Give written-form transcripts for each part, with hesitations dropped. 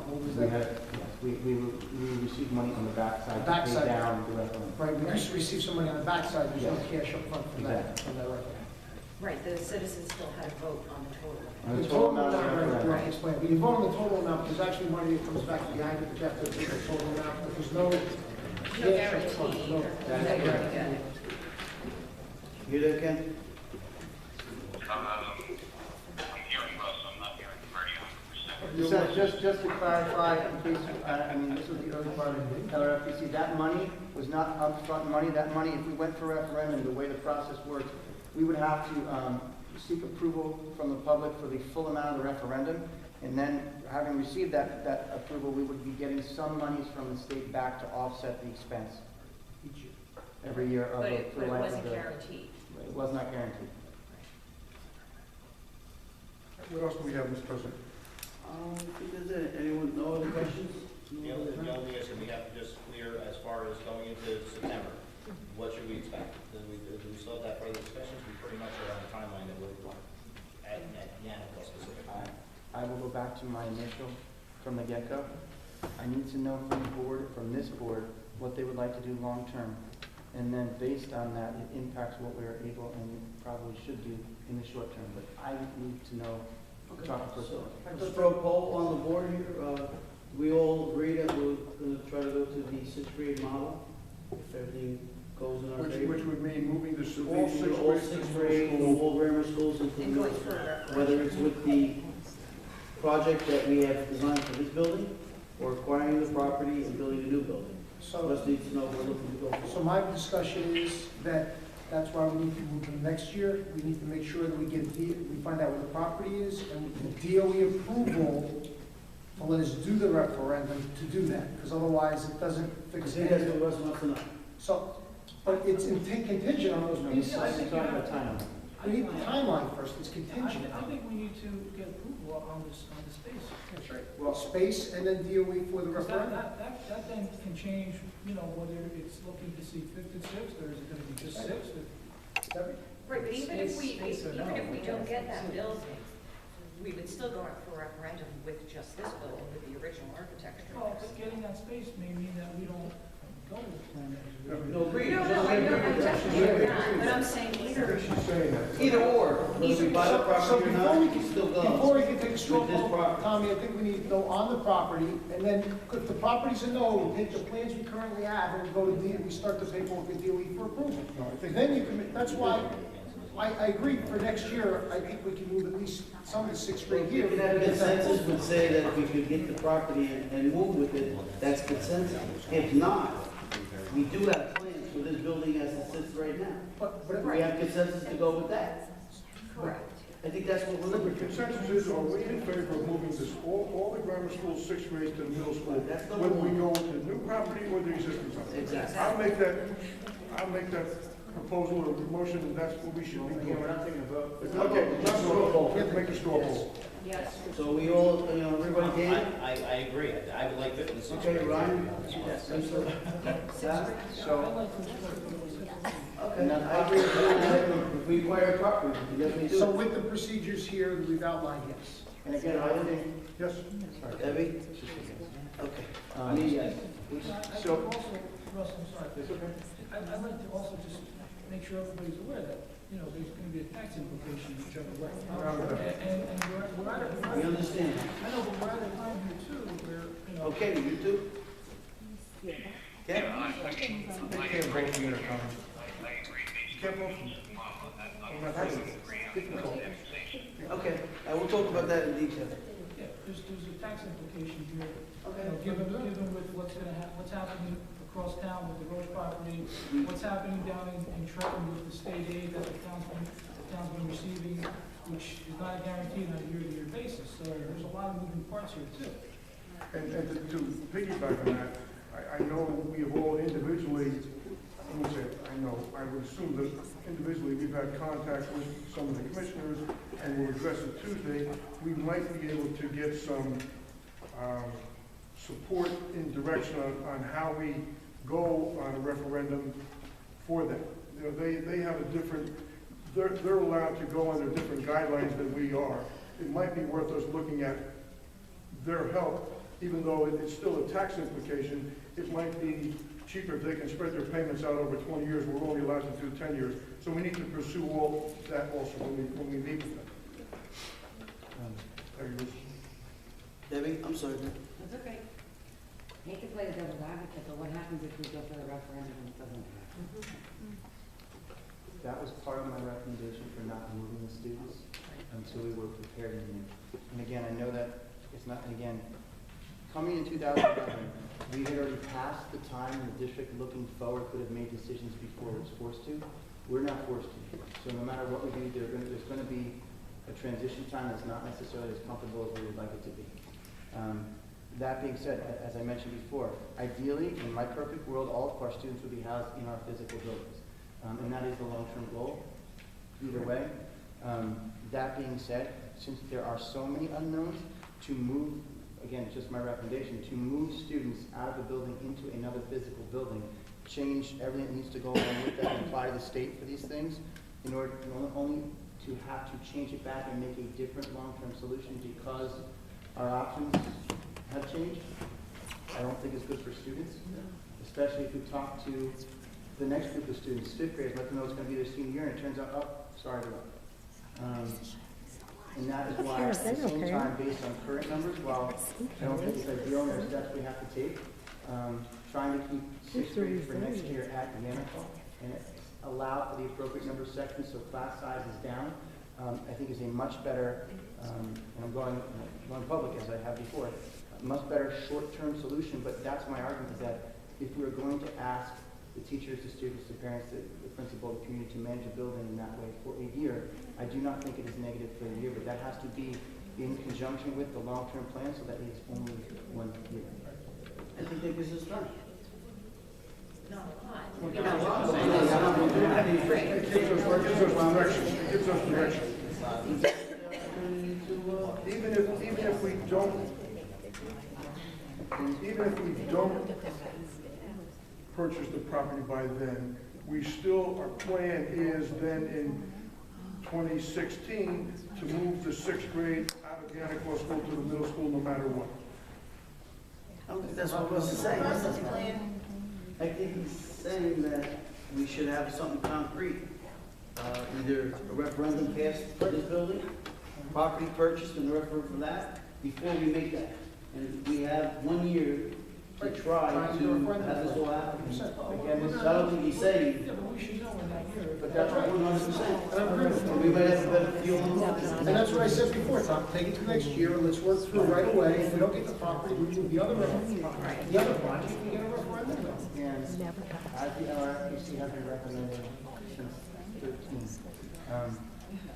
What was We that? had, yes, we received money on the backside to pay Backside. down the referendum. Right, we just received some money on the backside, there's no Yes. cash up front for that, from that referendum. Right, the citizens still had a vote on the total. On The total amount, of the right, referendum. right, explain, but you vote on the total amount, there's actually money that comes back behind it, but you have to approve the total amount, but there's no No cash up front. guarantee No. either. That's No correct. guarantee. You there, Ken? I'm hearing Russ, I'm not hearing Freddie 100%. So just to clarify, in case, I mean, this was the early part of LRFPC, that money was not upfront money. That money, if we went for referendum, the way the process works, we would have to seek approval from the public for the full amount of the referendum. And then, having received that approval, we would be getting some monies from the state back to offset the expense Each year. every year of But the it for the life of wasn't the. guaranteed. It was not guaranteed. What else do we have, Mr. President? I think that's it. Anyone, no other questions? The only issue we have to just clear as far as going into September, what should we expect? Do we still have that further discussions? We pretty much are on the timeline that we're at Yannick specifically. I will go back to my initial from the get-go. I need to know from the board, from this board, what they would like to do long-term. And then based on that, it impacts what we are able and probably should do in the short term. But I need to know, talk to So, person. straw poll on the board here. We all agree that we're going to try to go to the sixth grade model, if everything goes in our favor. Which would mean moving this, all All sixth sixth grade grade, to all grammar schools into the And middle going school. for a referendum. Whether it's with the project that we have designed for this building, or acquiring the property and building a new building. So, Just need to know if we're looking to go for. so my discussion is that that's why we need to move to next year. We need to make sure that we find out where the property is, and the DOE approval to let us do the referendum to do that, because otherwise it doesn't I fix think that's anything. what Russ wants to know. So, but it's contingent on those No, pieces. this is talking about timeline. We need the timeline first, it's contingent. I think we need to get approval on the space. That's right. Well, space and then DOE for the Because referendum. that then can change, whether it's looking to see fifth and sixth, or is it gonna be just sixth? Right, but even if we Space or don't no? get that building, we would still go out for a referendum with just this building, with the original architecture. Well, but getting that space may mean that we don't go with plan A. No, agree. No, Just I know, agree I with that. definitely not, but I'm saying either. She's saying that. Either or, whether we buy the So property or before not, we we can, can still before we go. can take a straw With this poll, property. Tommy, I think we need to go on the property, and then if the property's a no, we take the plans we currently have, and we go to we start the paperwork with DOE for approval. No, I think Then you can, that's why, I agree, for next year, I think we can move at least some of the sixth grade If here. we can have consensus, would say that if we could get the property and move with it, that's consensus. If not, we do have plans for this building as it sits right now. But, We have consensus to go with that. Correct. I think that's what we're the looking for. consensus is, are we in favor of moving this, all the grammar schools, sixth grade to the middle school? That's number Whether we one. go to new property or the existing property? Exactly. I'll make that proposal or motion, and that's what we should be Again, we're doing. not taking a vote. Okay, not straw poll, we have to make a straw poll. Yes. So we all, everybody game? I agree. I would like fifth and sixth Okay, grade. Ryan? Yes. So, Okay, I agree with you. If we acquire property, we definitely do so it. with the procedures here that we've outlined, yes. and again, I think, Yes? sorry. Debbie? Okay. I Um, mean, yes. So- Russ, I'm sorry. I'd like to also just make sure everybody's aware that, there's gonna be a tax implication whichever way. And we're at a, We understand. I know, but we're at a time here too, where, Okay, you too? Yeah, Yeah? I Can't vote for your comment. agree. Can't vote for difficult. Okay, I will talk about that in detail. yeah, there's a tax implication here. Okay. Given with what's happening across town with the Roche property, what's happening down in Trenton with the state aid that the town's been receiving, which is not guaranteed on a year-to-year basis. So there's a lot of moving parts here too. And to piggyback on that, I know we have all individually, I would say, I would assume that individually we've had contact with some of the commissioners, and we'll address it Tuesday. We might be able to get some support in direction on how we go on a referendum for them. They have a different, they're allowed to go under different guidelines than we are. It might be worth us looking at their help even though it's still a tax implication, it might be cheaper if they can spread their payments out over 20 years. We're only allowed to do 10 years. So we need to pursue all that also when we meet with them. There you go. Debbie, I'm sorry. That's okay. Hate to play the devil's advocate, but what happens if we go for the referendum and it doesn't pass? That was part of my recommendation for not moving the students until we were prepared in May. And again, I know that it's not, and again, coming in 2011, we had already passed the time and the district looking forward could have made decisions before it was forced to. We're not forced to. So no matter what we do, there's going to be a transition time that's not necessarily as comfortable as we would like it to be. That being said, as I mentioned before, ideally, in my perfect world, all of our students would be housed in our physical buildings. And that is the long-term goal, either way. That being said, since there are so many unknowns, to move, again, it's just my recommendation, to move students out of a building into another physical building, change everything that needs to go along with that, and apply to the state for these things, in order only to have to change it back and make a different long-term solution because our options have changed, I don't think it's good for students, especially if we talk to the next group of students, fifth grade, let them know it's going to be their senior year, and it turns out, oh, sorry to look. And that is why, at the same time, based on current numbers, while I don't think it's ideal and there are steps we have to take, trying to keep sixth grade for next year at Yannick and allow for the appropriate number of sections so class size is down, I think is a much better, and I'm going public as I have before, a much better short-term solution, but that's my argument is that if we're going to ask the teachers, the students, the parents, the principal, the community to manage a building in that way for a year, I do not think it is negative for a year, but that has to be in conjunction with the long-term plan so that it is only 1 year. I think that gives us time. Not a lot. It gives us direction. It gives us direction. Even if we don't purchase the property by then, we still, our plan is then in 2016 to move the sixth grade out of Yannick School to the middle school no matter what. I don't think that's what Russ is saying. I think he's saying that we should have something concrete. Either a referendum passed for this building, property purchased and a referendum for that, before we make that. And we have 1 year to try to have this all happen. Again, I don't think he's saying, Yeah, but we should know in that year. but that's what 100%. And we might have a better feel on that. And that's what I said before, Tom, take it to next year, and let's work through right away. If we don't get the property, we move the other project, we get a referendum done. And as the LRFPC has been recommending since 13,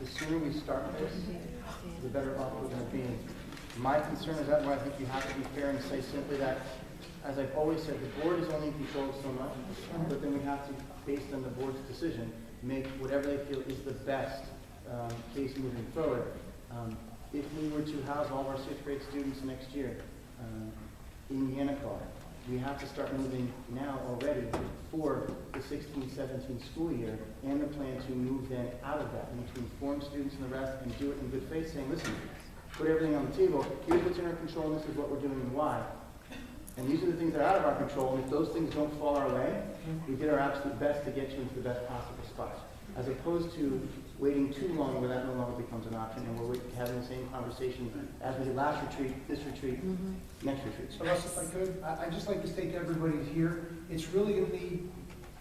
the sooner we start this, the better off we're going to be. My concern is that why I think you have to be fair and say simply that, as I've always said, the board is only in control of so much, but then we have to, based on the board's decision, make whatever they feel is the best case moving forward. If we were to house all of our sixth grade students next year in Yannick, we have to start moving now already for the 16-17 school year and the plan to move then out of that and to inform students and the rest and do it in good faith, saying, listen, put everything on the table, here's what's in our control and this is what we're doing and why. And these are the things that are out of our control, and if those things don't fall our way, we did our absolute best to get you into the best possible spot. As opposed to waiting too long where that no longer becomes an option, and we're having the same conversation as we did last retreat, this retreat, next retreat. So Russ, if I could, I'd just like to state to everybody here, it's really going to need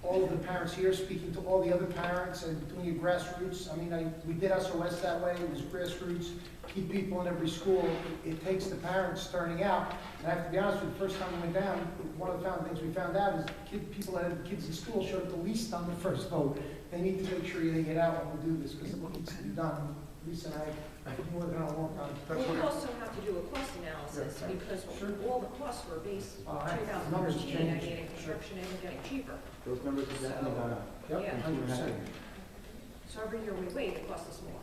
all of the parents here speaking to all the other parents and doing a grassroots. I mean, we did SOS that way, it was grassroots, keep people in every school. It takes the parents starting out. And I have to be honest with you, the first time we went down, one of the things we found out is people that had kids in school showed up the least on the first vote. They need to make sure they get out when we do this, because it needs to be done. Lisa and I think more than a long time. We also have to do a cost analysis, because all the costs were based on Numbers 2013, change. getting construction and getting cheaper. Those numbers have definitely gone up. Yep, Yeah. 100%. So every year we wait, it costs us more.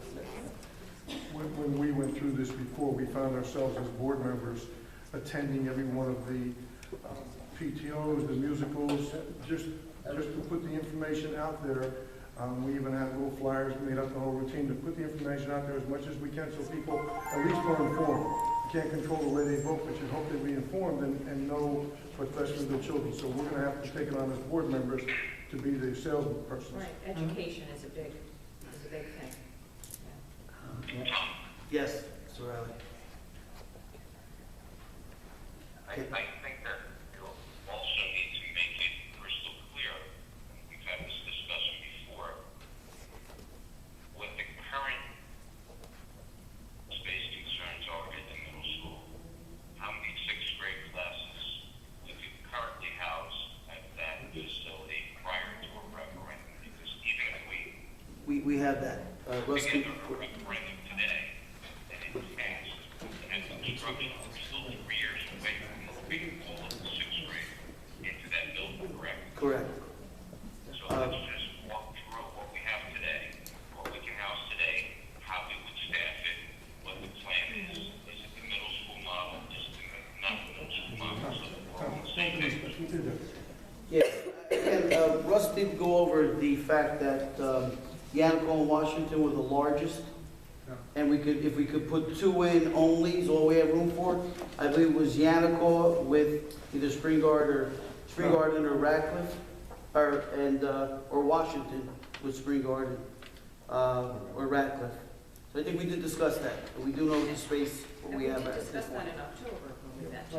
When we went through this before, we found ourselves as board members attending every one of the PTOs, the musicals, just to put the information out there. We even had little flyers made up the whole routine to put the information out there as much as we can so people at least are informed. you can't control the way they vote, but you hope they'll be informed and know what's best for their children. So we're gonna have to take it on as board members to be the salespersons. Right, education is a big thing. Yeah. Yes, Mr. Riley. I think that you'll also need to make it crystal clear, we've had this discussion before, what the current space concerns are in the middle school. How many sixth grade classes you could currently house at that facility prior to a referendum? Because even if We have that. Russ, begin a referendum today, and it passed, and construction, we're still 3 years away from moving all of the sixth grade into that building, correct? correct. So let's just walk through what we have today, what we can house today, how we would staff it, what the plan is. Is it the middle school model? Is it not the middle school model? So we're all on the same page. Yeah, again, Russ did go over the fact that Yanko and Washington were the largest, and we could, if we could put 2 in only, is all we have room for. I believe it was Yanako with either Spring Garden or Radcliffe, or Washington with Spring Garden, or Radcliffe. So I think we did discuss that, but we do know the space what And we we have did at discuss this that point. in October, when we met too.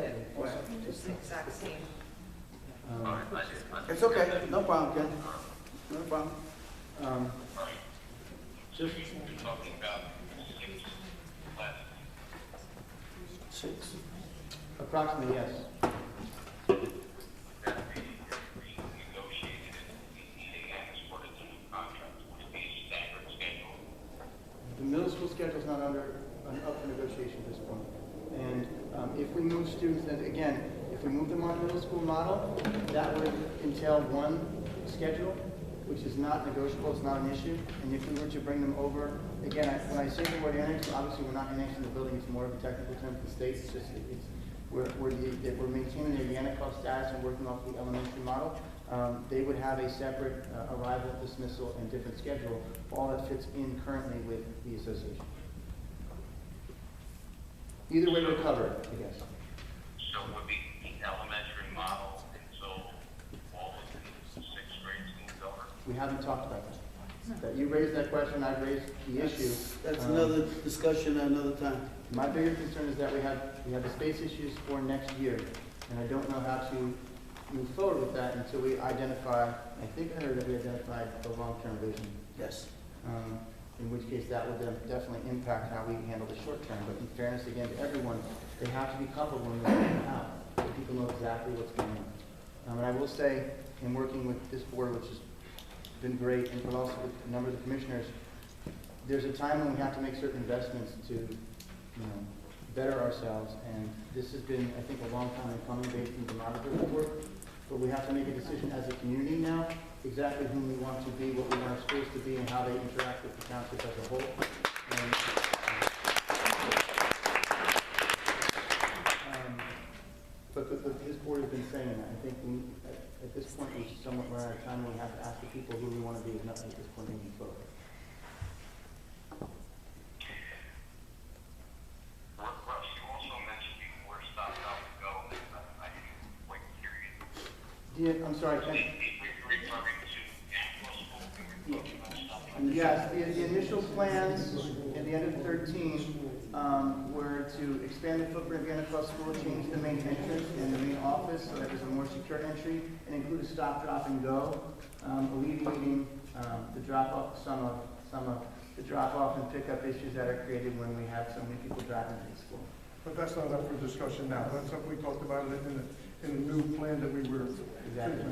Just the exact same. It's okay, no problem, Ken. No problem. Just you're talking about 6 classes. 6. Approximately, yes. That be renegotiated in the meeting as part of the new contract, would it be a staggered schedule? The middle school schedule is not up for negotiation at this point. And if we move students, then again, if we move them on middle school model, that would entail one schedule, which is not negotiable, it's not an issue. And if we were to bring them over, again, when I say the word annex, obviously we're not annexing the building, it's more of a technical term for the state. It's just, we're maintaining their Yannicott status and working off the elementary model. They would have a separate arrival, dismissal, and different schedule, all that fits in currently with the association. Either way, we're covered, I guess. So would be the elementary model until all of the 6th grade schools over? We haven't talked about that. That you raised that question, I've raised the issue. That's another discussion at another time. My bigger concern is that we have the space issues for next year, and I don't know how to move forward with that until we identify, I think I heard that we identified the long-term vision. Yes. In which case that would then definitely impact how we handle the short term. But in fairness, again, to everyone, they have to be coupled when we work them out, so people know exactly what's going on. And I will say, in working with this board, which has been great, and but also with a number of the commissioners, there's a time when we have to make certain investments to, better ourselves. And this has been, I think, a long time in coming based on the monitor report. But we have to make a decision as a community now, exactly whom we want to be, what we want our schools to be, and how they interact with the township as a whole. And, but this board has been saying that. I think at this point, we're somewhat we're at a time when we have to ask the people who we want to be, not at this point moving forward. Russ, you also mentioned before stop, stop, and go. I didn't quite hear you. Yeah, I'm sorry, Ken. Referring to Yanko School, we were talking about stopping. Yes, the initial plans at the end of 13 were to expand the footprint of Yannicott School, change the main entrance and the main office so that there's a more secure entry, and include a stop, drop, and go, alleviating the drop-off, some of the drop-off and pickup issues that are created when we have so many people driving to the school. But that's not up for discussion now. That's something we talked about in the new plan that we were. Exactly.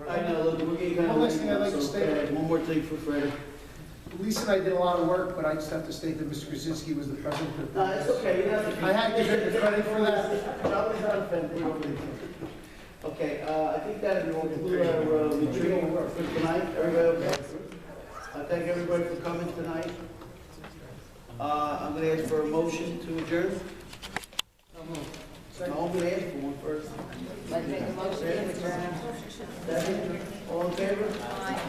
I know, look, we're getting kind of. One last thing I'd like to so, state. one more thing for Freddie. Lisa and I did a lot of work, but I just have to state that Mr. Krasinski was the president of the. No, it's okay, you don't have to. I had to give him the credit for that. Charlie's not offended. Okay, I think that will conclude our retreat for tonight. Everybody okay? I thank everybody for coming tonight. I'm gonna ask for a motion to adjourn. No, I'm gonna ask for one first. Like make a motion to adjourn. Second, all in favor? Aye.